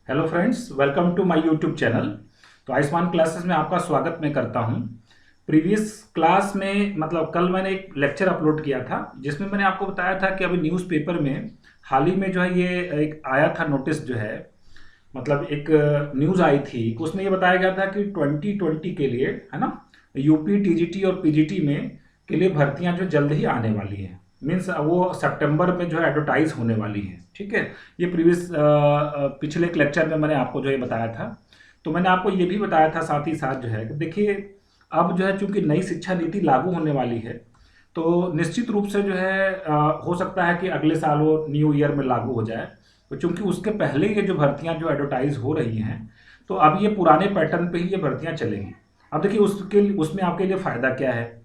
Hello friends, welcome to my YouTube channel. तो Ayushman classes में आपका स्वागत मैं करता हूं। प्रीवियस क्लास में मतलब कल मैंने एक लेक्चर अपलोड किया था जिसमें मैंने आपको बताया था कि अभी न्यूज़पेपर में हाल ही में जो है ये एक आया था नोटिस जो है, मतलब एक न्यूज़ आई थी। उसमें ये बताया गया था कि 2020 के लिए है ना, यूपी टीजीटी और पीजीटी में के लिए भर्तियां जो जल्द ही आने वाली हैं। मीन्स वो सितंबर में जो है एडवर्टाइज होने वाली हैं। ठीक है, ये प्रीवियस पिछले एक लेक्चर में मैंने आपको जो है बताया था। तो मैंने आपको ये भी बताया था साथ ही साथ जो है कि देखिए, अब जो है चूंकि नई शिक्षा नीति लागू होने वाली है, तो निश्चित रूप से जो है हो सकता है कि अगले साल वो न्यू ईयर में लागू हो जाए। तो चूंकि उसके पहले ये जो भर्तियां जो एडवर्टाइज हो रही हैं, तो अब ये पुराने पैटर्न पे ही ये भर्तियां चलेंगी। अब देखिए उसमें आपके लिए फ़ायदा क्या है।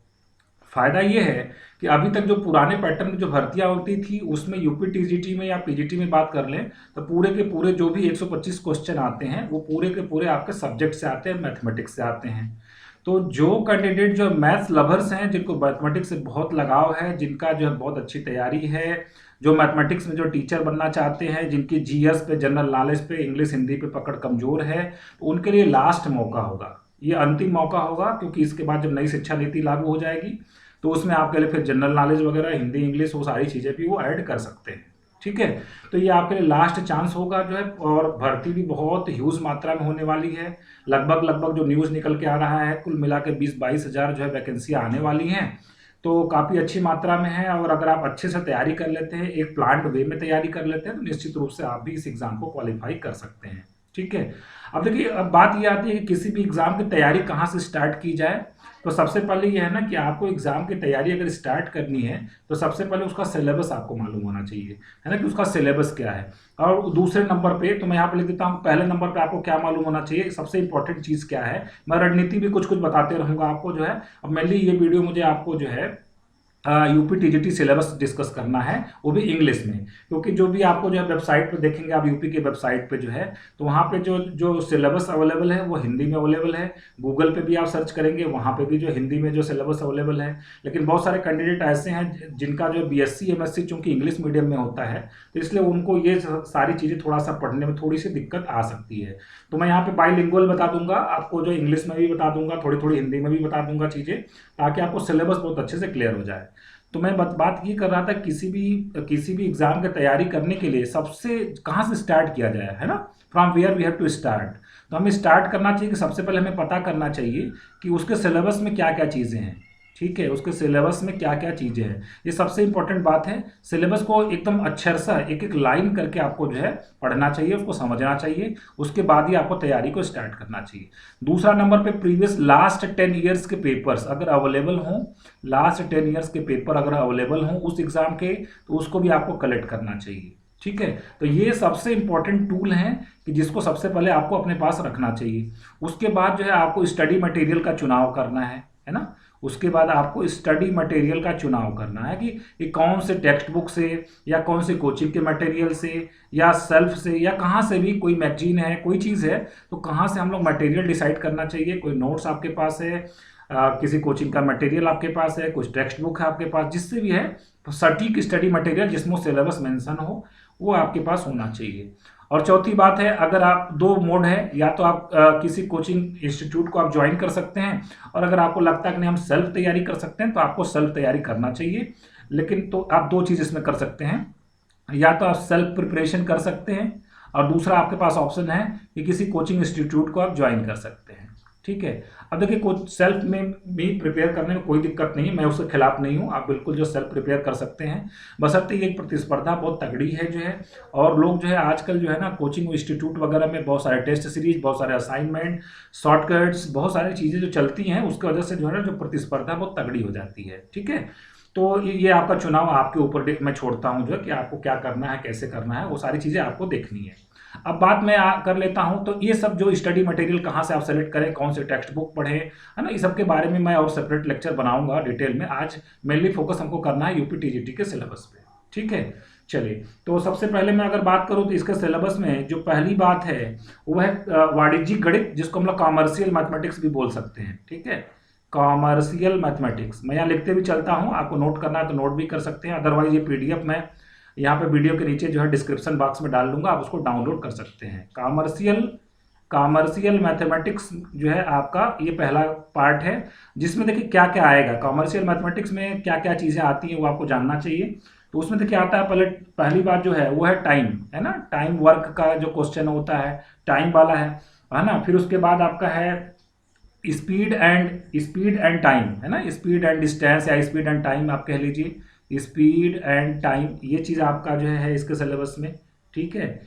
फ़ायदा ये है कि अभी तक जो पुराने पैटर्न में जो भर्तियां होती थी उसमें यूपी टीजीटी में या पीजीटी में बात कर लें तो पूरे के पूरे जो भी 125 क्वेश्चन आते हैं वो पूरे के पूरे आपके सब्जेक्ट से आते हैं, मैथमेटिक्स से आते हैं। तो जो कैंडिडेट जो मैथ्स लवर्स हैं, जिनको मैथमेटिक्स से बहुत लगाव है, जिनका जो है बहुत अच्छी तैयारी है, जो मैथमेटिक्स में जो टीचर बनना चाहते हैं, जिनकी जीएस पे, जनरल नॉलेज पे, इंग्लिश हिंदी पे पकड़ कमज़ोर है, तो उनके लिए लास्ट मौका होगा। ये अंतिम मौका होगा, क्योंकि इसके बाद जब नई शिक्षा नीति लागू हो जाएगी तो उसमें आपके लिए फिर जनरल नॉलेज वगैरह, हिंदी इंग्लिश, वो सारी चीज़ें भी वो ऐड कर सकते हैं। ठीक है, तो ये आपके लिए लास्ट चांस होगा जो है। और भर्ती भी बहुत ह्यूज मात्रा में होने वाली है। लगभग जो न्यूज़ निकल के आ रहा है, कुल मिला के 20-22 हज़ार जो है वैकेंसियाँ आने वाली हैं। तो काफ़ी अच्छी मात्रा में है, और अगर आप अच्छे से तैयारी कर लेते हैं, एक प्लान्ड वे में तैयारी कर लेते हैं, तो निश्चित रूप से आप भी इस एग्ज़ाम को क्वालिफाई कर सकते हैं। ठीक है, अब देखिए, अब बात ये आती है कि किसी भी एग्ज़ाम की तैयारी कहाँ से स्टार्ट की जाए। तो सबसे पहले ये है ना कि आपको एग्ज़ाम की तैयारी अगर स्टार्ट करनी है तो सबसे पहले उसका सिलेबस आपको मालूम होना चाहिए, है ना, कि उसका सिलेबस क्या है। और दूसरे नंबर पे तो मैं यहाँ पे लिख देता हूँ, पहले नंबर पे आपको क्या मालूम होना चाहिए, सबसे इंपॉर्टेंट चीज़ क्या है। मैं रणनीति भी कुछ कुछ बताते रहूँगा आपको जो है। अब मेनली ये वीडियो मुझे आपको जो है यूपी टीजीटी सिलेबस डिस्कस करना है, वो भी इंग्लिश में। क्योंकि जो भी आपको जो है वेबसाइट पे देखेंगे, आप यूपी की वेबसाइट पे जो है, तो वहाँ पे जो जो सिलेबस अवेलेबल है वो हिंदी में अवेलेबल है। गूगल पे भी आप सर्च करेंगे, वहाँ पे भी जो हिंदी में जो सिलेबस अवेलेबल है। लेकिन बहुत सारे कैंडिडेट ऐसे हैं जिनका जो बीएससी एमएससी चूंकि इंग्लिश मीडियम में होता है, तो इसलिए उनको ये सारी चीज़ें थोड़ा सा पढ़ने में थोड़ी सी दिक्कत आ सकती है। तो मैं यहाँ पे बाईलिंगुअल बता दूंगा आपको, जो इंग्लिश में भी बता दूंगा, थोड़ी थोड़ी हिंदी में भी बता दूंगा चीज़ें, ताकि आपको सिलेबस बहुत अच्छे से क्लियर हो जाए। तो मैं बात ये कर रहा था, किसी भी एग्जाम की तैयारी करने के लिए सबसे कहाँ से स्टार्ट किया जाए, है ना, from where we have to start. तो हमें स्टार्ट करना चाहिए कि सबसे पहले हमें पता करना चाहिए कि उसके सिलेबस में क्या क्या चीज़ें हैं। ठीक है, उसके सिलेबस में क्या क्या चीज़ें हैं, ये सबसे इंपॉर्टेंट बात है। सिलेबस को एकदम अक्षरशः एक एक लाइन करके आपको जो है पढ़ना चाहिए, उसको समझना चाहिए। उसके बाद ही आपको तैयारी को स्टार्ट करना चाहिए। दूसरा नंबर पे प्रीवियस लास्ट 10 ईयर्स के पेपर्स अगर अवेलेबल हों, लास्ट 10 ईयर्स के पेपर अगर अवेलेबल हों उस एग्ज़ाम के, तो उसको भी आपको कलेक्ट करना चाहिए। ठीक है, तो ये सबसे इंपॉर्टेंट टूल हैं कि जिसको सबसे पहले आपको अपने पास रखना चाहिए। उसके बाद जो है आपको स्टडी मटेरियल का चुनाव करना है ना। उसके बाद आपको स्टडी मटेरियल का चुनाव करना है कि कौन से टेक्स्ट बुक से, या कौन से कोचिंग के मटेरियल से, या सेल्फ से, या कहाँ से भी, कोई मैगजीन है, कोई चीज़ है, तो कहाँ से हम लोग मटेरियल डिसाइड करना चाहिए। कोई नोट्स आपके पास है, किसी कोचिंग का मटेरियल आपके पास है, कुछ टेक्स्ट बुक है आपके पास, जिससे भी है, तो सटीक स्टडी मटेरियल जिसमें सिलेबस मेंशन हो वो आपके पास होना चाहिए। और चौथी बात है, अगर आप, दो मोड है, या तो आप किसी कोचिंग इंस्टीट्यूट को आप ज्वाइन कर सकते हैं, और अगर आपको लगता है कि नहीं हम सेल्फ तैयारी कर सकते हैं, तो आपको सेल्फ तैयारी करना चाहिए। लेकिन तो आप दो चीज़ इसमें कर सकते हैं, या तो आप सेल्फ प्रिपरेशन कर सकते हैं, और दूसरा आपके पास ऑप्शन है कि किसी कोचिंग इंस्टीट्यूट को आप ज्वाइन कर सकते हैं। ठीक है, अब देखिए, कोच सेल्फ में भी प्रिपेयर करने में कोई दिक्कत नहीं है, मैं उसके खिलाफ नहीं हूँ। आप बिल्कुल जो सेल्फ प्रिपेयर कर सकते हैं, बशर्ते ये प्रतिस्पर्धा बहुत तगड़ी है जो है। और लोग जो है आजकल जो है ना, कोचिंग इंस्टीट्यूट वगैरह में बहुत सारे टेस्ट सीरीज, बहुत सारे असाइनमेंट, शॉर्टकट्स, बहुत सारी चीज़ें जो चलती हैं, उसकी वजह से जो है ना, जो प्रतिस्पर्धा बहुत तगड़ी हो जाती है। ठीक है, तो ये आपका चुनाव आपके ऊपर मैं छोड़ता हूँ जो है, कि आपको क्या करना है, कैसे करना है, वो सारी चीज़ें आपको देखनी है। अब बात मैं कर लेता हूं, तो ये सब जो स्टडी मटेरियल कहाँ से आप सेलेक्ट करें, कौन से टेक्स्ट बुक पढ़ें, है ना, इस सब के बारे में मैं और सेपरेट लेक्चर बनाऊंगा डिटेल में। आज मेनली फोकस हमको करना है यूपी टीजीटी के सिलेबस पे। ठीक है, चलिए, तो सबसे पहले मैं अगर बात करूं तो इसके सिलेबस में जो पहली बात है वो है वाणिज्यिक गणित, जिसको हम लोग कॉमर्शियल मैथमेटिक्स भी बोल सकते हैं। ठीक है, कॉमर्शियल मैथमेटिक्स मैं यहाँ लिखते भी चलता हूँ, आपको नोट करना है तो नोट भी कर सकते हैं, अदरवाइज ये पीडीएफ में यहाँ पे वीडियो के नीचे जो है डिस्क्रिप्शन बॉक्स में डाल दूंगा, आप उसको डाउनलोड कर सकते हैं। कॉमर्शियल मैथमेटिक्स जो है आपका ये पहला पार्ट है, जिसमें देखिए क्या क्या आएगा। कॉमर्शियल मैथमेटिक्स में क्या क्या चीज़ें आती हैं वो आपको जानना चाहिए। तो उसमें देखिए आता है पहली बात जो है वो है टाइम, है ना, टाइम वर्क का जो क्वेश्चन होता है टाइम वाला है ना। फिर उसके बाद आपका है स्पीड एंड टाइम, है ना, स्पीड एंड डिस्टेंस या स्पीड एंड टाइम आप कह लीजिए, स्पीड एंड टाइम, ये चीज़ आपका जो है इसके सिलेबस में, ठीक है।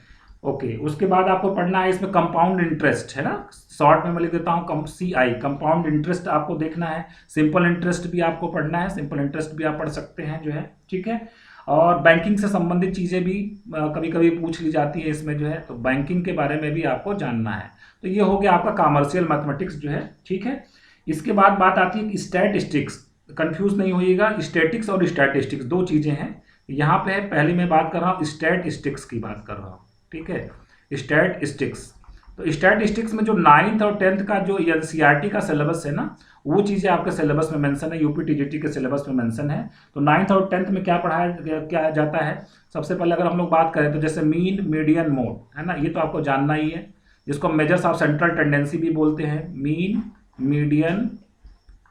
ओके, उसके बाद आपको पढ़ना है इसमें कंपाउंड इंटरेस्ट, है ना, शॉर्ट में मैं लिख देता हूँ CI, कंपाउंड इंटरेस्ट आपको देखना है। सिंपल इंटरेस्ट भी आपको पढ़ना है, सिंपल इंटरेस्ट भी आप पढ़ सकते हैं जो है, ठीक है। और बैंकिंग से संबंधित चीज़ें भी कभी कभी पूछ ली जाती है इसमें जो है, तो बैंकिंग के बारे में भी आपको जानना है। तो ये हो गया आपका कॉमर्शियल मैथमेटिक्स जो है, ठीक है। इसके बाद बात आती है स्टैटिस्टिक्स, कंफ्यूज नहीं होइएगा, स्टैटिक्स और स्टैटिस्टिक्स दो चीज़ें हैं। यहाँ पे पहले मैं बात कर रहा हूँ स्टैटिस्टिक्स की बात कर रहा हूँ, ठीक है, स्टैटिस्टिक्स। तो स्टैटिस्टिक्स में जो 9th और 10th का जो NCERT का सिलेबस है ना, वो चीज़ें आपके सिलेबस में मेंशन है, यूपी टीजीटी के सिलेबस में मेंशन है। तो 9th और 10th में क्या पढ़ाया क्या जाता है, सबसे पहले अगर हम लोग बात करें तो जैसे मीन मीडियन मोड, है ना, ये तो आपको जानना ही है, जिसको मेजर्स ऑफ सेंट्रल टेंडेंसी भी बोलते हैं, मीन मीडियन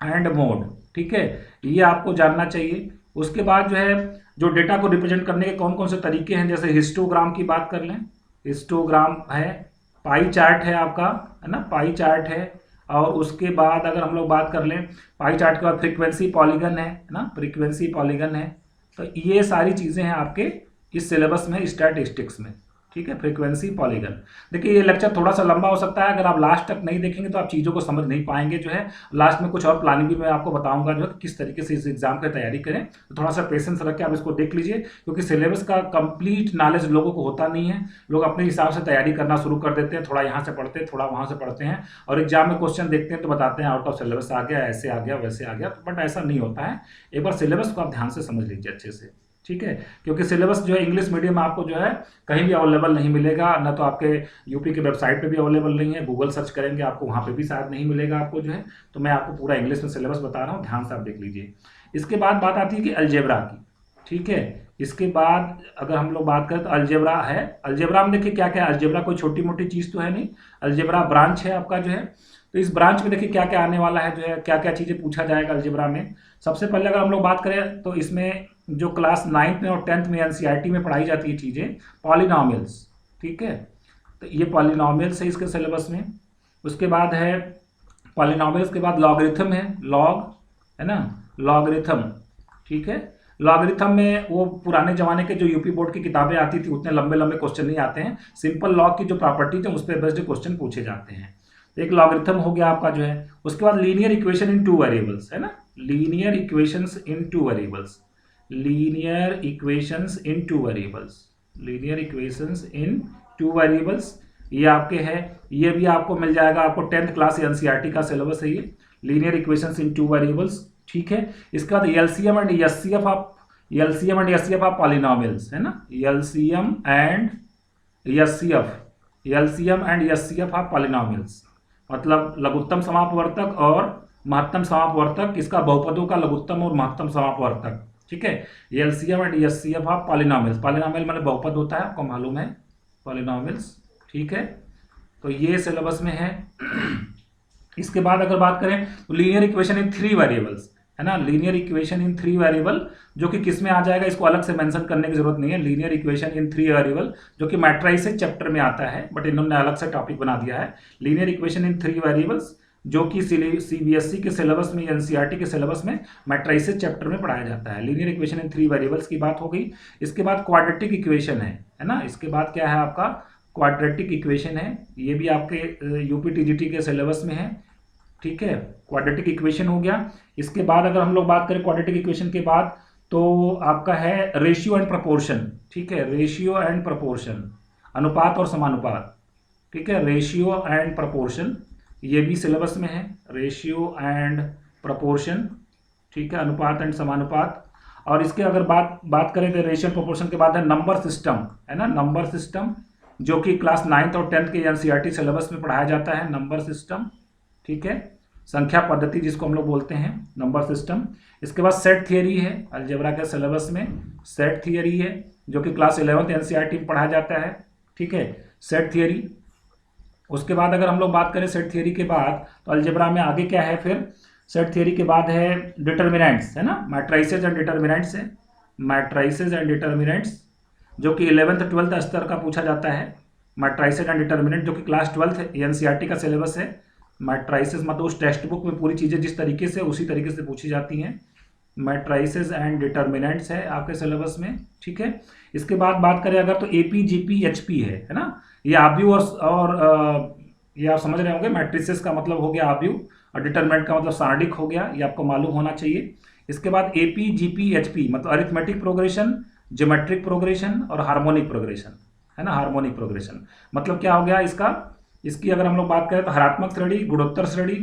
एंड मोड, ठीक है, ये आपको जानना चाहिए। उसके बाद जो है जो डेटा को रिप्रेजेंट करने के कौन कौन से तरीके हैं, जैसे हिस्टोग्राम की बात कर लें, हिस्टोग्राम है, पाई चार्ट है आपका, है ना, पाई चार्ट है। और उसके बाद अगर हम लोग बात कर लें पाई चार्ट के बाद फ्रीक्वेंसी पॉलीगन है ना, फ्रीक्वेंसी पॉलीगन है। तो ये सारी चीज़ें हैं आपके इस सिलेबस में स्टैटिस्टिक्स में, ठीक है, फ्रीक्वेंसी पॉलीगन। देखिए ये लेक्चर थोड़ा सा लंबा हो सकता है, अगर आप लास्ट तक नहीं देखेंगे तो आप चीज़ों को समझ नहीं पाएंगे जो है। लास्ट में कुछ और प्लानिंग भी मैं आपको बताऊंगा जो है किस तरीके से इस एग्जाम की तैयारी करें। तो थोड़ा सा पेशेंस रख के आप इसको देख लीजिए, क्योंकि सिलेबस का कंप्लीट नॉलेज लोगों को होता नहीं है। लोग अपने हिसाब से तैयारी करना शुरू कर देते हैं, थोड़ा यहाँ से पढ़ते हैं, थोड़ा वहाँ से पढ़ते हैं, और एग्जाम में क्वेश्चन देखते हैं तो बताते हैं आउट ऑफ सिलेबस आ गया, ऐसे आ गया, वैसे आ गया, बट ऐसा नहीं होता है। एक बार सिलेबस को आप ध्यान से समझ लीजिए अच्छे से, ठीक है, क्योंकि सिलेबस जो है इंग्लिश मीडियम में आपको जो है कहीं भी अवेलेबल नहीं मिलेगा, ना तो आपके यूपी के वेबसाइट पे भी अवेलेबल नहीं है, गूगल सर्च करेंगे आपको वहाँ पे भी शायद नहीं मिलेगा आपको जो है। तो मैं आपको पूरा इंग्लिश में सिलेबस बता रहा हूँ, ध्यान से आप देख लीजिए। इसके बाद बात आती है कि अलजेब्रा की, ठीक है। इसके बाद अगर हम लोग बात करें तो अलजेब्रा है, अलजेब्रा में देखिए क्या क्या है, अलजेब्रा कोई छोटी मोटी चीज़ तो है नहीं, अलजेब्रा ब्रांच है आपका जो है। तो इस ब्रांच में देखिए क्या क्या आने वाला है जो है, क्या क्या चीज़ें पूछा जाएगा अलजेब्रा में। सबसे पहले अगर हम लोग बात करें तो इसमें जो क्लास 9th में और 10th में NCERT में पढ़ाई जाती है चीज़ें, पॉलिनॉमियल्स, ठीक है, तो ये पॉलिनॉमियल्स है इसके सिलेबस में। उसके बाद है पॉलिनॉमियल्स के बाद लॉगरिथम है, लॉग, है ना, लॉगरिथम, ठीक है। लॉगरिथम में वो पुराने जमाने के जो यूपी बोर्ड की किताबें आती थी उतने लंबे लंबे क्वेश्चन नहीं आते हैं, सिंपल लॉग की जो प्रॉपर्टीज है उस पर बेस्ड क्वेश्चन पूछे जाते हैं। एक लॉगरिथम हो गया आपका जो है। उसके बाद लीनियर इक्वेशन इन 2 वेरिएबल्स, है ना, लीनियर इक्वेशंस इन 2 वेरिएबल्स, लीनियर इक्वेशंस इन 2 वेरिएबल्स, लीनियर इक्वेशंस इन 2 वेरिएबल्स, ये आपके है, ये भी आपको मिल जाएगा, आपको 10th क्लास NCERT का सिलेबस है ये, लीनियर इक्वेशंस इन 2 वेरिएबल्स, ठीक है। इसके बाद LCM and HCF of polynomials, है ना, LCM and HCF of polynomials, मतलब लघुत्तम समापवर्तक और महत्तम समापवर्तक, इसका बहुपदों का लघुत्तम और महत्तम समापवर्तक, ठीक है। LCM and HCF of polynomials, polynomial मतलब बहुपद होता है, आपको मालूम है, पॉलिनॉमियल्स, ठीक है। तो ये सिलेबस में है। इसके बाद अगर बात करें तो लीनियर इक्वेशन इन 3 वेरिएबल्स, है ना, लीनियर इक्वेशन इन 3 वेरिएबल, जो कि किस में आ जाएगा, इसको अलग से मेंशन करने की जरूरत नहीं है। लीनियर इक्वेशन इन 3 वेरिएबल जो कि मैट्रिसेस चैप्टर में आता है, बट इन्होंने अलग से टॉपिक बना दिया है, लीनियर इक्वेशन इन 3 वेरिएबल्स, जो कि CBSE के सिलेबस में, NCERT के सिलेबस में मैट्रिसेस चैप्टर में पढ़ाया जाता है। लीनियर इक्वेशन इन 3 वेरिएबल्स की बात हो गई। इसके बाद क्वाड्रेटिक इक्वेशन है ना, इसके बाद क्या है आपका क्वाड्रेटिक इक्वेशन है, ये भी आपके यूपी टीजीटी के सिलेबस में है, ठीक है, क्वाड्रेटिक इक्वेशन हो गया। इसके बाद अगर हम लोग बात करें क्वाड्रेटिक इक्वेशन के बाद तो आपका है रेशियो एंड प्रपोर्शन, ठीक है, रेशियो एंड प्रपोर्शन, अनुपात और समानुपात, ठीक है, रेशियो एंड प्रपोर्शन, ये भी सिलेबस में है, रेशियो एंड प्रपोर्शन, ठीक है, अनुपात एंड समानुपात। और इसके अगर बात करें तो रेशियो प्रपोर्शन के बाद है नंबर सिस्टम, है ना, नंबर सिस्टम, जो कि क्लास 9th और 10th के NCERT सिलेबस में पढ़ाया जाता है, नंबर सिस्टम, ठीक है, संख्या पद्धति जिसको हम लोग बोलते हैं, नंबर सिस्टम। इसके बाद सेट थियरी है अलजेब्रा के सिलेबस में, सेट थियरी है जो कि क्लास 11th एनसीईआरटी में पढ़ाया जाता है, ठीक है, सेट थियरी। उसके बाद अगर हम लोग बात करें सेट थियरी के बाद तो अलजेब्रा में आगे क्या है, फिर सेट थियरी के बाद है डिटर्मिनेंट्स, है ना, मैट्राइसेज एंड डिटर्मिनेंट्स है, मैट्राइसेज एंड डिटर्मिनेंट्स जो कि 11th 12th स्तर का पूछा जाता है। मैट्राइसेज एंड डिटर्मिनेंट जो कि क्लास 12th एनसीईआरटी का सिलेबस है। मैट्राइसेज मतलब उस टेक्स्ट बुक में पूरी चीज़ें जिस तरीके से उसी तरीके से पूछी जाती हैं। मैट्राइसेज एंड डिटर्मिनेंट्स है आपके सिलेबस में, ठीक है। इसके बाद बात करें अगर तो एपी जीपी एचपी है ना, ये आव्यू और ये आप समझ रहे होंगे, मैट्रिसेस का मतलब हो गया आव्यू और डिटर्मिनेंट का मतलब सारणिक हो गया, ये आपको मालूम होना चाहिए। इसके बाद एपी जीपी एचपी मतलब अरिथमेटिक प्रोग्रेशन, ज्योमेट्रिक प्रोग्रेशन और हार्मोनिक प्रोग्रेशन, है ना, हार्मोनिक प्रोग्रेशन मतलब क्या हो गया इसकी अगर हम लोग बात करें तो हरात्मक श्रेणी, गुणोत्तर श्रेणी,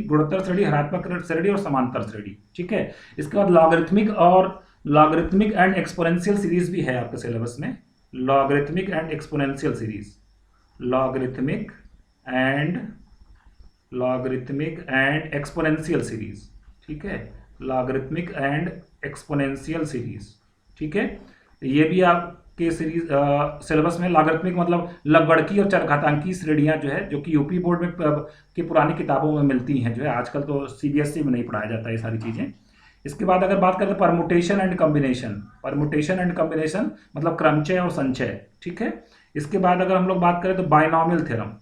हरात्मक श्रेणी और समांतर श्रेणी, ठीक है। इसके बाद लॉगरिथमिक एंड एक्सपोनेंशियल सीरीज भी है आपके सिलेबस में, logarithmic and exponential series, logarithmic and exponential series, ठीक है, लॉगरिथमिक एंड एक्सपोनेंशियल सीरीज, ठीक है। ये भी आपके सीरीज सिलेबस में लॉगरिथमिक मतलब लघुगणकीय और चरघातांकी श्रेणियां जो है, जो कि यूपी बोर्ड में की पुरानी किताबों में मिलती हैं, जो है आजकल तो सीबीएसई में नहीं पढ़ाया जाता ये सारी चीज़ें। इसके बाद अगर बात करें तो परमुटेशन एंड कम्बिनेशन मतलब क्रमचय और संचय, ठीक है। इसके बाद अगर हम लोग बात करें तो बाइनॉमियल थ्योरम,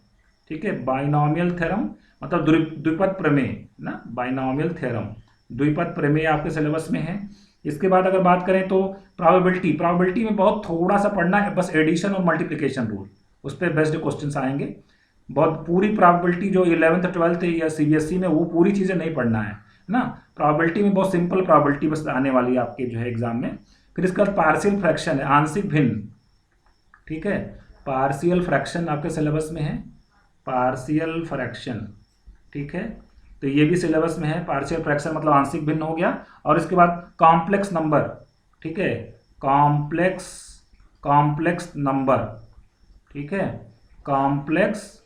ठीक है, बाइनॉमियल थ्योरम मतलब द्विपद प्रमेय ना, बाइनॉमियल थ्योरम द्विपद प्रमेय आपके सिलेबस में है। इसके बाद अगर बात करें तो प्रोबेबिलिटी में बहुत थोड़ा सा पढ़ना है, बस एडिशन और मल्टीप्लिकेशन रूल, उस पर बेस्ड क्वेश्चंस आएंगे। बहुत पूरी प्रोबेबिलिटी जो 11th 12th या सीबीएसई में वो पूरी चीज़ें नहीं पढ़ना है ना, प्रोबेबिलिटी में बहुत सिंपल प्रोबेबिलिटी बस आने वाली है आपके जो है एग्जाम में। फिर इसके बाद पार्शियल फ्रैक्शन है, आंशिक भिन्न, ठीक है, पार्शियल फ्रैक्शन आपके सिलेबस में है, पार्शियल फ्रैक्शन, ठीक है, तो ये भी सिलेबस में है। पार्शियल फ्रैक्शन मतलब आंशिक भिन्न हो गया। और इसके बाद कॉम्प्लेक्स नंबर, ठीक है, कॉम्प्लेक्स नंबर, ठीक है, कॉम्प्लेक्स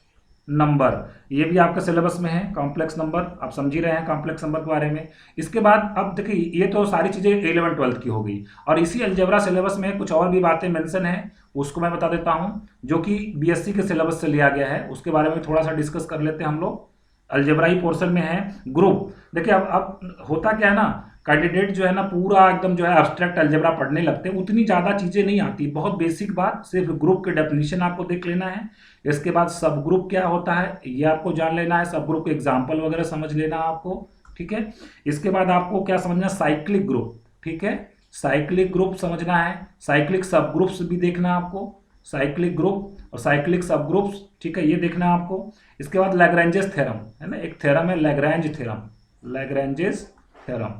नंबर ये भी आपका सिलेबस में है। कॉम्प्लेक्स नंबर आप समझ ही रहे हैं कॉम्प्लेक्स नंबर के बारे में। इसके बाद अब देखिए ये तो सारी चीज़ें 11th 12th की हो गई, और इसी अलजेब्रा सिलेबस में कुछ और भी बातें मेंशन है, उसको मैं बता देता हूँ, जो कि बीएससी के सिलेबस से लिया गया है, उसके बारे में थोड़ा सा डिस्कस कर लेते हैं हम लोग। अलजेब्रा ही पोर्शन में है ग्रुप। देखिए अब होता क्या है ना, कैंडिडेट जो है ना पूरा एकदम जो है एब्स्ट्रैक्ट अलजेब्रा पढ़ने लगते हैं, उतनी ज़्यादा चीज़ें नहीं आती, बहुत बेसिक बात, सिर्फ ग्रुप के डेफिनेशन आपको देख लेना है। इसके बाद सब ग्रुप क्या होता है ये आपको जान लेना है, सब ग्रुप के एग्जाम्पल वगैरह समझ लेना है आपको, ठीक है। इसके बाद आपको क्या समझना, साइक्लिक ग्रुप, ठीक है, साइक्लिक ग्रुप समझना है, साइक्लिक सब ग्रुप्स भी देखना है आपको, साइक्लिक ग्रुप और साइक्लिक सब ग्रुप्स, ठीक है, ये देखना है आपको। इसके बाद लैग्रेंजेस थ्योरम है ना, एक थ्योरम है लैग्रेंज थ्योरम, लैग्रेंजेस थ्योरम,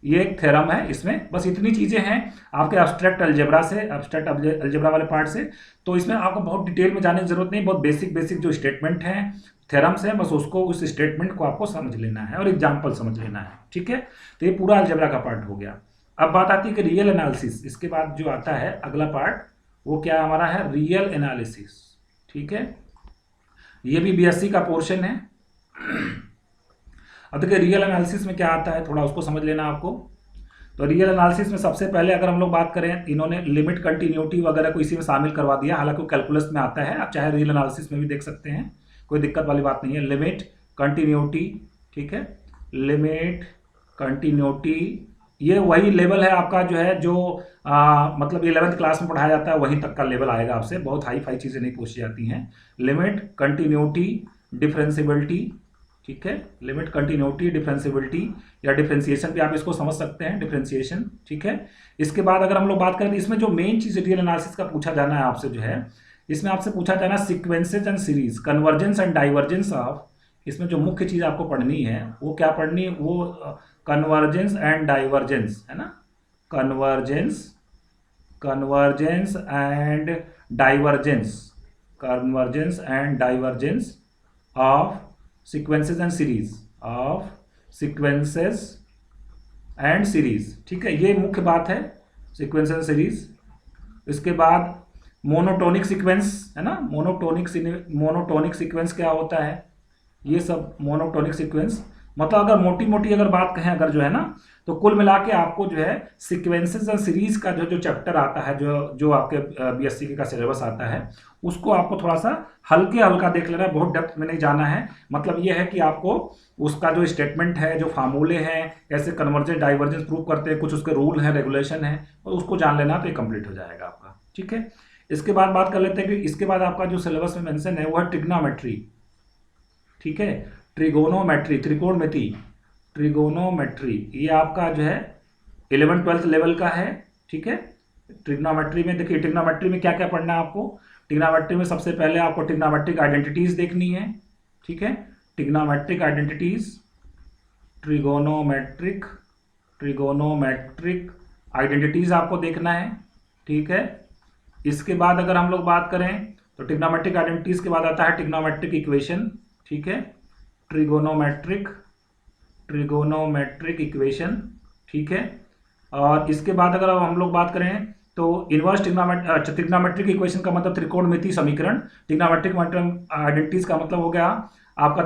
ये एक थ्योरम है। इसमें बस इतनी चीज़ें हैं आपके एब्स्ट्रैक्ट अलजेब्रा से, एब्स्ट्रैक्ट अलजेब्रा वाले पार्ट से, तो इसमें आपको बहुत डिटेल में जाने की जरूरत नहीं, बहुत बेसिक जो स्टेटमेंट हैं थ्योरम्स हैं, बस उसको उस स्टेटमेंट को आपको समझ लेना है और एग्जाम्पल समझ लेना है, ठीक है। तो ये पूरा अलजेब्रा का पार्ट हो गया। अब बात आती है कि रियल एनालिसिस, इसके बाद जो आता है अगला पार्ट वो क्या हमारा है, रियल एनालिसिस, ठीक है, ये भी बीएससी का पोर्शन है। अब देखिए रियल एनालिसिस में क्या आता है थोड़ा उसको समझ लेना आपको। तो रियल एनालिसिस में सबसे पहले अगर हम लोग बात करें, इन्होंने लिमिट कंटिन्यूटी वगैरह को इसी में शामिल करवा दिया, हालांकि वो कैलकुलस में आता है, आप चाहे रियल एनालिसिस में भी देख सकते हैं, कोई दिक्कत वाली बात नहीं है। लिमिट कंटिन्यूटी, ठीक है, लिमिट कंटिन्यूटी ये वही लेवल है आपका जो है जो मतलब 11th क्लास में पढ़ाया जाता है, वहीं तक का लेवल आएगा आपसे, बहुत हाई फाई चीज़ें नहीं पूछी जाती हैं। लिमिट कंटिन्यूटी डिफरेंशिएबिलिटी, ठीक है, लिमिट कंटिन्यूटी डिफरेंशिएबिलिटी या डिफरेंशिएशन भी आप इसको समझ सकते हैं, डिफरेंशिएशन, ठीक है। इसके बाद अगर हम लोग बात करें तो इसमें जो मेन चीज़ रियल एनालिसिस का पूछा जाना है आपसे जो है, इसमें आपसे पूछा जाना है sequences and series, convergence and divergence of, इसमें जो मुख्य चीज़ आपको पढ़नी है वो क्या पढ़नी है, वो कन्वर्जेंस एंड डाइवर्जेंस है ना, convergence and divergence of sequences and series, ठीक है, ये मुख्य बात है, सीक्वेंस एंड सीरीज। इसके बाद मोनोटोनिक सीक्वेंस है ना, मोनोटोनिक सीक्वेंस क्या होता है, ये सब मोनोटोनिक सीक्वेंस मतलब अगर मोटी अगर बात कहें अगर जो है ना, तो कुल मिला के आपको जो है सीक्वेंसेस और सीरीज का जो जो चैप्टर आता है, जो जो आपके बीएससी का सिलेबस आता है, उसको आपको थोड़ा सा हल्का देख लेना है, बहुत डेप्थ में नहीं जाना है। मतलब ये है कि आपको उसका जो स्टेटमेंट है, जो फार्मूले हैं, कैसे कन्वर्जेंस डाइवर्जेंस प्रूव करते हैं, कुछ उसके रूल हैं, रेगुलेशन है, और उसको जान लेना तो ये कंप्लीट हो जाएगा आपका। ठीक है, इसके बाद बात कर लेते हैं कि इसके बाद आपका जो सिलेबस में मेंशन है वो है ट्रिग्नोमेट्री। ठीक है, ट्रिगोनोमेट्री, त्रिकोणमिति, ट्रिगोनोमेट्री, ये आपका जो है 11th-12th लेवल का है। ठीक है, ट्रिग्नोमेट्री में देखिए, ट्रिग्नोमेट्री में क्या क्या पढ़ना है आपको। ट्रिग्नोमेट्री में सबसे पहले आपको ट्रिग्नोमेट्रिक आइडेंटिटीज देखनी है। ठीक है, ट्रिग्नोमेट्रिक आइडेंटिटीज, ट्रिगोनोमेट्रिक आइडेंटिटीज आपको देखना है। ठीक है, इसके बाद अगर हम लोग बात करें तो ट्रिग्नोमेट्रिक आइडेंटिटीज के बाद आता है ट्रिग्नोमेट्रिक इक्वेशन। ठीक है, ट्रिगोनोमेट्रिक इक्वेशन। ठीक है, और इसके बाद अगर हम लोग बात करें तो इनवर्स ट्रिग्नोमेट्रिक इक्वेशन का मतलब त्रिकोणमिति समीकरण। ट्रिग्नोमेट्रिक आइडेंटिटीज का मतलब हो गया आपका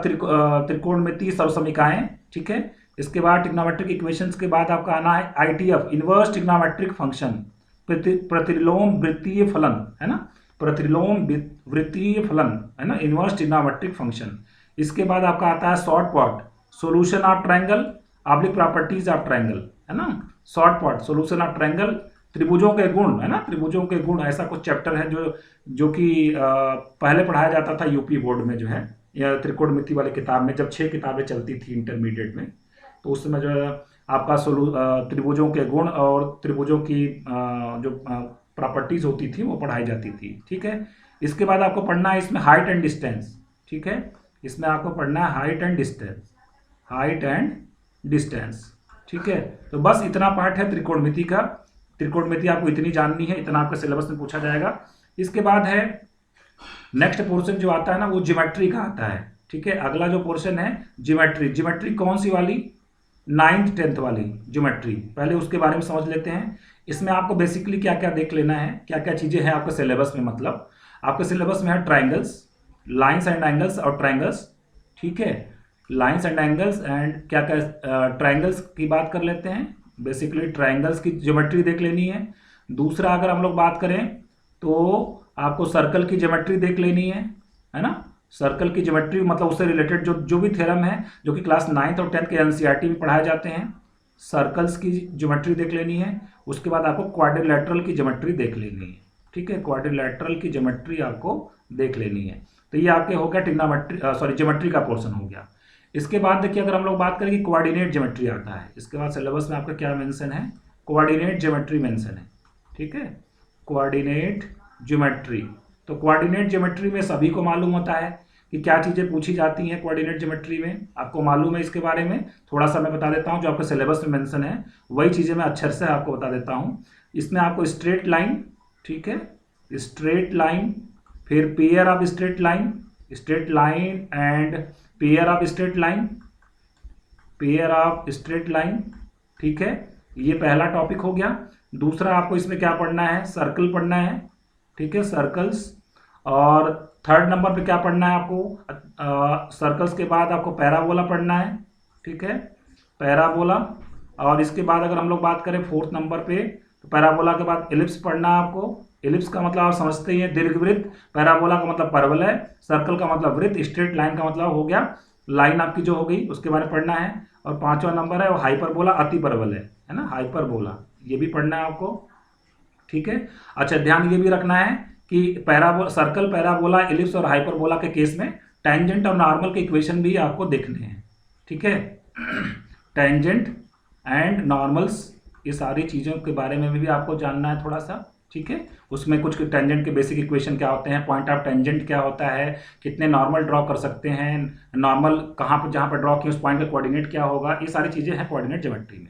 त्रिकोणमिति सर्वसमीकाएं। ठीक है, इसके बाद ट्रिग्नोमेट्रिक इक्वेशंस के बाद आपका आना है आईटीएफ, इनवर्स ट्रिग्नोमेट्रिक फंक्शन, प्रतिलोम वृत्तीय फलन, है ना, प्रतिलोम वृत्तीय फलन, है ना, इनवर्स ट्रिग्नोमेट्रिक फंक्शन। इसके बाद आपका आता है short part, solution of triangle, oblique properties of triangle, है ना, short part, solution of triangle, त्रिभुजों के गुण, है ना, त्रिभुजों के गुण, ऐसा कुछ चैप्टर है जो कि पहले पढ़ाया जाता था यूपी बोर्ड में जो है, या त्रिकोणमिति वाली किताब में, जब 6 किताबें चलती थी इंटरमीडिएट में, तो उस समय जो है आपका त्रिभुजों के गुण और त्रिभुजों की जो प्रॉपर्टीज होती थी वो पढ़ाई जाती थी। ठीक है, इसके बाद आपको पढ़ना है इसमें हाइट एंड डिस्टेंस। ठीक है, इसमें आपको पढ़ना है हाइट एंड डिस्टेंस। ठीक है, तो बस इतना पार्ट है त्रिकोणमिति का। त्रिकोणमिति आपको इतनी जाननी है, इतना आपके सिलेबस में पूछा जाएगा। इसके बाद है नेक्स्ट पोर्शन जो आता है ना, वो ज्योमेट्री का आता है। ठीक है, अगला जो पोर्शन है ज्योमेट्री कौन सी वाली, 9th 10th वाली ज्योमेट्री। पहले उसके बारे में समझ लेते हैं। इसमें आपको बेसिकली क्या क्या देख लेना है, क्या क्या चीजें हैं आपके सिलेबस में। मतलब आपके सिलेबस में है ट्राइंगल्स, लाइन्स एंड एंगल्स और ट्राइंगल्स। ठीक है, लाइन्स एंड एंगल्स एंड क्या क्या ट्राइंगल्स की बात कर लेते हैं। बेसिकली ट्राइंगल्स की ज्योमेट्री देख लेनी है। दूसरा अगर हम लोग बात करें तो आपको सर्कल की ज्योमेट्री देख लेनी है ना। सर्कल की ज्योमेट्री मतलब उससे रिलेटेड जो भी थ्योरम है जो कि क्लास 9th और 10th के एनसीईआरटी में पढ़ाए जाते हैं, सर्कल्स की ज्योमेट्री देख लेनी है। उसके बाद आपको क्वाड्रिलेटरल की ज्योमेट्री देख लेनी है। ठीक है, क्वाड्रिलेटरल की ज्योमेट्री आपको देख लेनी है। तो ये आपके हो गया ज्योमेट्री का पोर्शन हो गया। इसके बाद देखिए अगर हम लोग बात करें कि कोऑर्डिनेट ज्योमेट्री आता है, इसके बाद सिलेबस में आपका क्या मेंशन है, कोऑर्डिनेट ज्योमेट्री मेंशन है। ठीक है, कोऑर्डिनेट ज्योमेट्री। तो कोऑर्डिनेट ज्योमेट्री में सभी को मालूम होता है कि क्या चीज़ें पूछी जाती हैं कोऑर्डिनेट ज्योमेट्री में, आपको मालूम है। इसके बारे में थोड़ा सा मैं बता देता हूँ, जो आपके सिलेबस में मेंशन है वही चीज़ें मैं अक्षर से आपको बता देता हूँ। इसमें आपको स्ट्रेट लाइन, ठीक है, स्ट्रेट लाइन, फिर pair of straight line, straight line and pair of straight line, pair of straight line. ठीक है, ये पहला टॉपिक हो गया। दूसरा आपको इसमें क्या पढ़ना है, सर्कल पढ़ना है। ठीक है, सर्कल्स। और थर्ड नंबर पे क्या पढ़ना है आपको, सर्कल्स के बाद आपको पैराबोला पढ़ना है। ठीक है, पैराबोला। और इसके बाद अगर हम लोग बात करें 4th नंबर पे, तो पैराबोला के बाद एलिप्स पढ़ना है आपको। एलिप्स का मतलब आप समझते ही हैं, दीर्घवृत्त। पैराबोला का मतलब परवल है, सर्कल का मतलब वृत्त, स्ट्रेट लाइन का मतलब हो गया लाइन आपकी जो हो गई, उसके बारे में पढ़ना है। और 5वां नंबर है वो हाइपरबोला, अति परवल है ना, हाइपरबोला, ये भी पढ़ना है आपको। ठीक है, अच्छा ध्यान ये भी रखना है कि सर्कल, पैराबोला, एलिप्स और हाइपरबोला के केस में टेंजेंट और नॉर्मल के इक्वेशन भी आपको देखने हैं। ठीक है, टेंजेंट एंड नॉर्मल्स, ये सारी चीज़ों के बारे में भी आपको जानना है थोड़ा सा। ठीक है, उसमें कुछ टेंजेंट के बेसिक इक्वेशन क्या होते हैं, पॉइंट ऑफ टेंजेंट क्या होता है, कितने नॉर्मल ड्रॉ कर सकते हैं, नॉर्मल कहाँ पर जहाँ पर ड्रॉ किए उस पॉइंट का कोऑर्डिनेट क्या होगा, ये सारी चीज़ें हैं कोऑर्डिनेट ज्योमेट्री में।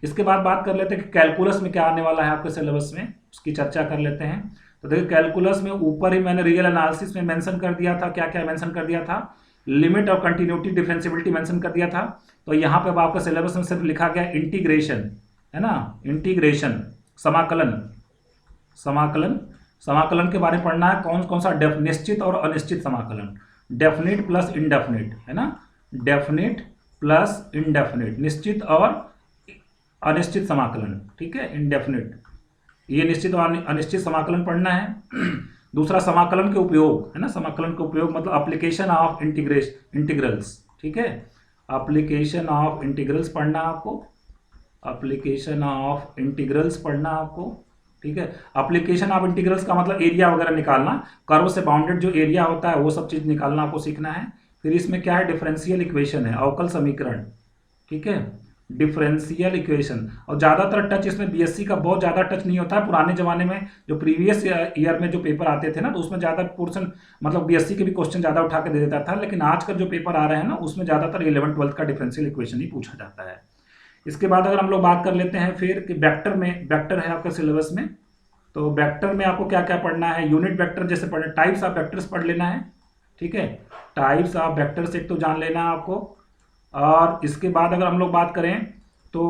इसके बाद बात कर लेते हैं कि कैलकुलस में क्या आने वाला है आपके सिलेबस में, उसकी चर्चा कर लेते हैं। तो देखिए कैलकुलस में ऊपर ही मैंने रियल एनालिसिस में मेंशन कर दिया था, क्या क्या मेंशन कर दिया था, लिमिट और कंटिन्यूटी डिफरेंशिएबिलिटी मेंशन कर दिया था। तो यहाँ पे आपका सिलेबस में सिर्फ लिखा गया इंटीग्रेशन, है ना, इंटीग्रेशन, समाकलन। समाकलन के बारे में पढ़ना है, कौन कौन सा निश्चित और अनिश्चित समाकलन, डेफिनिट प्लस इनडेफिनिट, है ना, डेफिनिट प्लस इनडेफिनिट, निश्चित और अनिश्चित समाकलन, ठीक है, इंडेफिनिट, ये निश्चित और अनिश्चित समाकलन पढ़ना है। दूसरा समाकलन के उपयोग, है ना, समाकलन के उपयोग मतलब एप्लीकेशन ऑफ इंटीग्रल्स, ठीक है, एप्लीकेशन ऑफ इंटीग्रल्स पढ़ना आपको, एप्लीकेशन ऑफ इंटीग्रल्स पढ़ना आपको, ठीक है। एप्लीकेशन ऑफ इंटीग्रल्स का मतलब एरिया वगैरह निकालना, कर्व से बाउंडेड जो एरिया होता है वो सब चीज निकालना आपको सीखना है। फिर इसमें क्या है, डिफरेंशियल इक्वेशन है, अवकल समीकरण, ठीक है, डिफरेंशियल इक्वेशन। और ज़्यादातर टच इसमें बीएससी का बहुत ज़्यादा टच नहीं होता है। पुराने ज़माने में जो प्रीवियस ईयर में जो पेपर आते थे ना, तो उसमें ज़्यादा पोर्शन मतलब बीएससी के भी क्वेश्चन ज़्यादा उठा के दे देता था, लेकिन आजकल जो पेपर आ रहे हैं ना, उसमें ज़्यादातर 11th-12th का डिफरेंशियल इक्वेशन ही पूछा जाता है। इसके बाद अगर हम लोग बात कर लेते हैं फिर कि वेक्टर में, वेक्टर है आपका सिलेबस में, तो वेक्टर में आपको क्या क्या पढ़ना है, यूनिट वेक्टर जैसे पढ़ना, टाइप्स ऑफ वेक्टर्स पढ़ लेना है, ठीक है, टाइप्स ऑफ वेक्टर्स एक तो जान लेना है आपको। और इसके बाद अगर हम लोग बात करें तो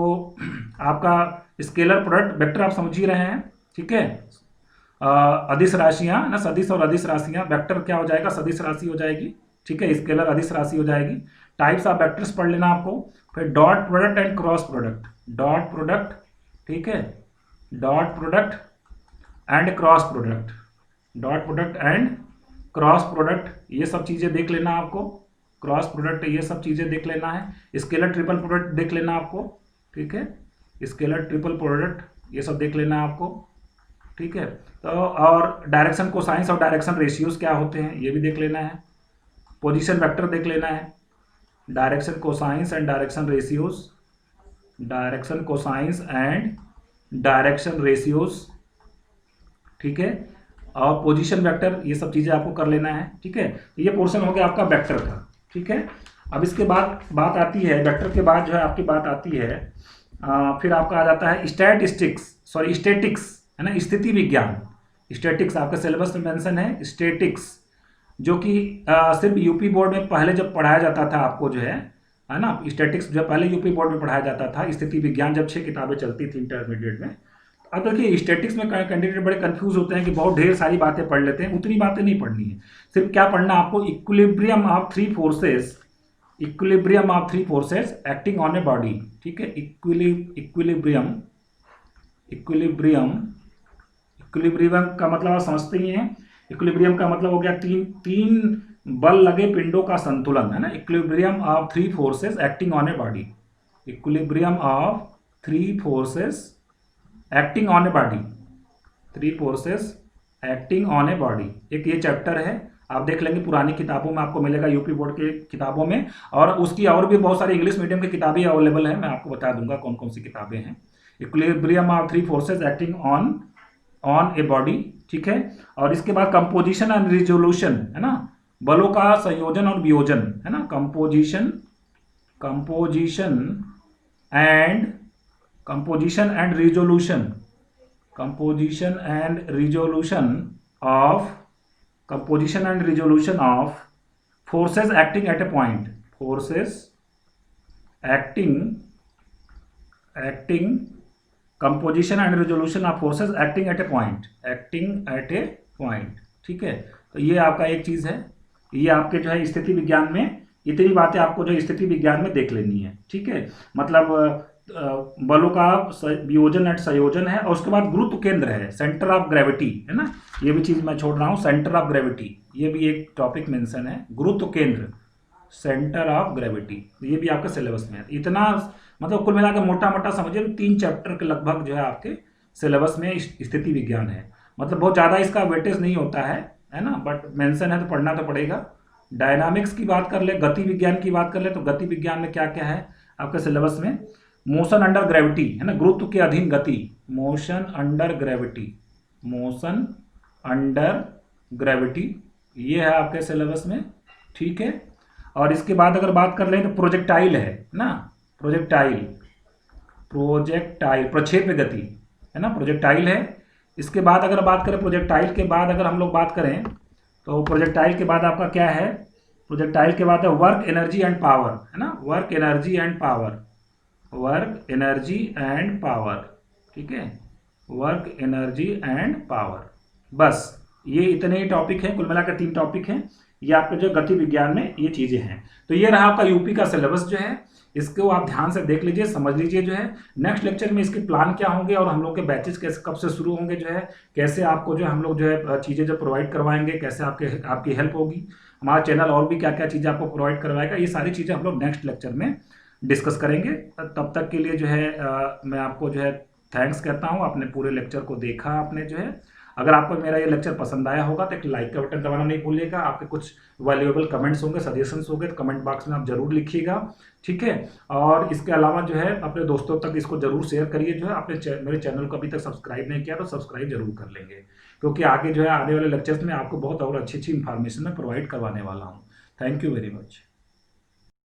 आपका स्केलर प्रोडक्ट वेक्टर आप समझ ही रहे हैं, ठीक है, अदिश राशियां ना, सदिश और अदिश राशियां, वेक्टर क्या हो जाएगा, सदिश राशि हो जाएगी, ठीक है, स्केलर अदिश राशि हो जाएगी। टाइप्स ऑफ वेक्टर्स पढ़ लेना आपको। फिर dot product and cross product, dot product, ठीक है, dot product and cross product, dot product and cross product, ये सब चीज़ें देख लेना आपको, क्रॉस प्रोडक्ट ये सब चीज़ें देख लेना है। स्केलर ट्रिपल प्रोडक्ट देख लेना आपको, ठीक है, स्केलर ट्रिपल प्रोडक्ट ये सब देख लेना आपको, ठीक है। तो और डायरेक्शन कोसाइंस और डायरेक्शन रेशियोज क्या होते हैं ये भी देख लेना है। पोजीशन वेक्टर देख लेना है, direction cosines and direction ratios, direction cosines and direction ratios, ठीक है, और पोजीशन वेक्टर ये सब चीज़ें आपको कर लेना है, ठीक है। ये पोर्शन हो गया आपका वेक्टर का, ठीक है। अब इसके बाद बात आती है, वेक्टर के बाद जो है आपकी बात आती है फिर आपका आ जाता है स्टैटिक्स, है ना, स्थिति विज्ञान। स्टैटिक्स आपका सिलेबस में मेंशन है, स्टैटिक्स, जो कि सिर्फ यूपी बोर्ड में पहले जब पढ़ाया जाता था आपको जो है ना, स्टैटिक्स जो पहले यूपी बोर्ड में पढ़ाया जाता था, स्थिति विज्ञान जब 6 किताबें चलती थी इंटरमीडिएट में। अब देखिए स्टैटिक्स में कैंडिडेट बड़े कंफ्यूज होते हैं कि बहुत ढेर सारी बातें पढ़ लेते हैं, उतनी बातें नहीं पढ़नी है। सिर्फ क्या पढ़ना आपको, equilibrium of three forces, equilibrium of three forces acting on a body, ठीक है, इक्विलिब्रियम, इक्विलिब्रियम, इक्विलिब्रियम का मतलब आप समझते ही हैं। इक्विलिब्रियम का मतलब हो गया तीन बल लगे पिंडों का संतुलन, है ना, equilibrium of three forces acting on a body, equilibrium of three forces acting on a body, three forces acting on a body, एक ये चैप्टर है, आप देख लेंगे पुरानी किताबों में आपको मिलेगा, यूपी बोर्ड की किताबों में, और उसकी और भी बहुत सारी इंग्लिश मीडियम की किताबें अवेलेबल है, मैं आपको बता दूंगा कौन कौन सी किताबें हैं। Equilibrium of three forces acting on a body, ठीक है। और इसके बाद कंपोजिशन एंड रिजोल्यूशन, है ना, बलों का संयोजन और वियोजन, है ना, composition and resolution, composition and resolution of forces acting at a point, composition and resolution of forces acting at a point, ठीक है। तो ये आपका एक चीज है, ये आपके जो है स्थिति विज्ञान में इतनी बातें आपको जो स्थिति विज्ञान में देख लेनी है, ठीक है, मतलब बलों का वियोजन एंड संयोजन है। और उसके बाद गुरुत्व केंद्र है, सेंटर ऑफ ग्रेविटी, है ना, ये भी चीज मैं छोड़ रहा हूँ, सेंटर ऑफ ग्रेविटी ये भी एक टॉपिक मेंशन है, गुरुत्व केंद्र, सेंटर ऑफ ग्रेविटी, ये भी आपके सिलेबस में है। इतना मतलब कुल मिलाकर मोटा मोटा समझिए 3 चैप्टर के लगभग जो है आपके सिलेबस में स्थिति विज्ञान है, मतलब बहुत ज़्यादा इसका वेटेज नहीं होता है ना, बट मेंशन है तो पढ़ना तो पड़ेगा। डायनामिक्स की बात कर ले, गति विज्ञान की बात कर ले, तो गति विज्ञान में क्या क्या है आपके सिलेबस में, मोशन अंडर ग्रेविटी, है ना, गुरुत्व के अधीन गति, मोशन अंडर ग्रेविटी, ये है आपके सिलेबस में, ठीक है। और इसके बाद अगर बात कर लें तो प्रोजेक्टाइल है ना, प्रोजेक्टाइल, प्रक्षेप्य गति, है ना, प्रोजेक्टाइल है। इसके बाद अगर बात करें प्रोजेक्टाइल के बाद अगर हम लोग बात करें तो प्रोजेक्टाइल के बाद आपका क्या है, प्रोजेक्टाइल के बाद है वर्क एनर्जी एंड पावर, है ना, वर्क एनर्जी एंड पावर, ठीक है, वर्क एनर्जी एंड पावर। बस ये इतने ही टॉपिक हैं, कुल मिलाकर 3 टॉपिक हैं, ये आपके जो गति विज्ञान में ये चीजें हैं। तो ये रहा आपका यूपी का सिलेबस जो है, इसको आप ध्यान से देख लीजिए, समझ लीजिए जो है। नेक्स्ट लेक्चर में इसके प्लान क्या होंगे और हम लोग के बैचेस कैसे कब से शुरू होंगे जो है, कैसे आपको जो है हम लोग जो है चीज़ें जो प्रोवाइड करवाएंगे, कैसे आपकी हेल्प होगी, हमारा चैनल और भी क्या क्या चीज़ें आपको प्रोवाइड करवाएगा, ये सारी चीज़ें हम लोग नेक्स्ट लेक्चर में डिस्कस करेंगे। तब तक के लिए जो है मैं आपको जो है थैंक्स कहता हूँ। आपने पूरे लेक्चर को देखा आपने जो है। अगर आपको मेरा ये लेक्चर पसंद आया होगा तो एक लाइक का बटन दबाना नहीं भूलिएगा। आपके कुछ वैल्यूएबल कमेंट्स होंगे, सजेशंस होंगे तो कमेंट बॉक्स में आप जरूर लिखिएगा, ठीक है। और इसके अलावा जो है अपने दोस्तों तक इसको जरूर शेयर करिए। जो है आपने मेरे चैनल को अभी तक सब्सक्राइब नहीं किया तो सब्सक्राइब जरूर कर लेंगे, क्योंकि आगे जो है आने वाले लेक्चर्स में आपको बहुत और अच्छी अच्छी इन्फॉर्मेशन मैं प्रोवाइड करवाने वाला हूँ। Thank you very much.